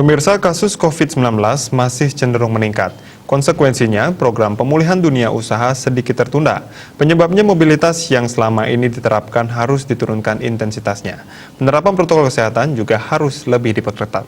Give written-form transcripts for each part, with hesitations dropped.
Pemirsa, kasus COVID-19 masih cenderung meningkat. Konsekuensinya, program pemulihan dunia usaha sedikit tertunda. Penyebabnya mobilitas yang selama ini diterapkan harus diturunkan intensitasnya. Penerapan protokol kesehatan juga harus lebih diperketat.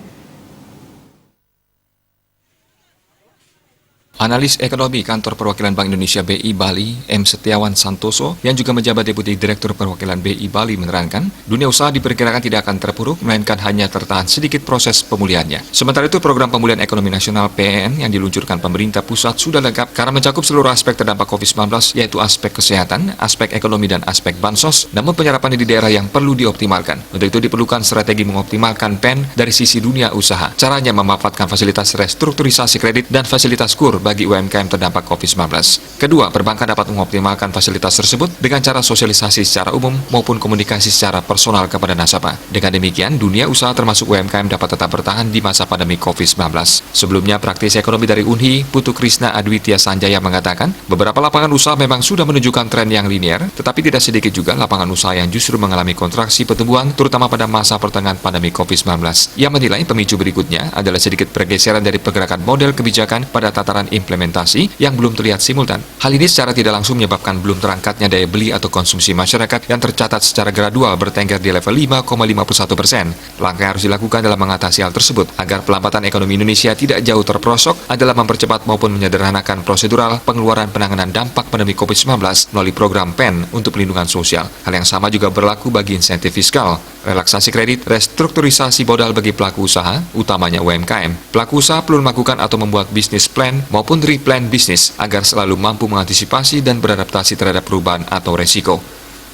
Analis ekonomi Kantor Perwakilan Bank Indonesia BI Bali, M. Setiawan Santoso, yang juga menjabat Deputi Direktur Perwakilan BI Bali menerangkan, dunia usaha diperkirakan tidak akan terpuruk, melainkan hanya tertahan sedikit proses pemulihannya. Sementara itu, program pemulihan ekonomi nasional PEN yang diluncurkan pemerintah pusat sudah lengkap karena mencakup seluruh aspek terdampak COVID-19, yaitu aspek kesehatan, aspek ekonomi, dan aspek bansos, namun penyerapannya di daerah yang perlu dioptimalkan. Untuk itu diperlukan strategi mengoptimalkan PEN dari sisi dunia usaha. Caranya memanfaatkan fasilitas restrukturisasi kredit dan fasilitas KUR bagi UMKM terdampak COVID-19. Kedua, perbankan dapat mengoptimalkan fasilitas tersebut dengan cara sosialisasi secara umum maupun komunikasi secara personal kepada nasabah. Dengan demikian, dunia usaha termasuk UMKM dapat tetap bertahan di masa pandemi COVID-19. Sebelumnya, praktisi ekonomi dari UNHI, Putu Krisna Adwitya Sanjaya mengatakan, beberapa lapangan usaha memang sudah menunjukkan tren yang linier, tetapi tidak sedikit juga lapangan usaha yang justru mengalami kontraksi pertumbuhan, terutama pada masa pertengahan pandemi COVID-19. Ia menilai pemicu berikutnya adalah sedikit pergeseran dari pergerakan model kebijakan pada tataran implementasi yang belum terlihat simultan. Hal ini secara tidak langsung menyebabkan belum terangkatnya daya beli atau konsumsi masyarakat yang tercatat secara gradual bertengger di level 5,51%. Langkah yang harus dilakukan dalam mengatasi hal tersebut agar pelambatan ekonomi Indonesia tidak jauh terperosok adalah mempercepat maupun menyederhanakan prosedural pengeluaran penanganan dampak pandemi COVID-19 melalui program PEN untuk pelindungan sosial. Hal yang sama juga berlaku bagi insentif fiskal, relaksasi kredit, restrukturisasi modal bagi pelaku usaha, utamanya UMKM. Pelaku usaha perlu melakukan atau membuat bisnis plan maupun replan bisnis agar selalu mampu mengantisipasi dan beradaptasi terhadap perubahan atau resiko.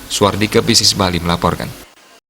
Suardike Bisnis Bali melaporkan.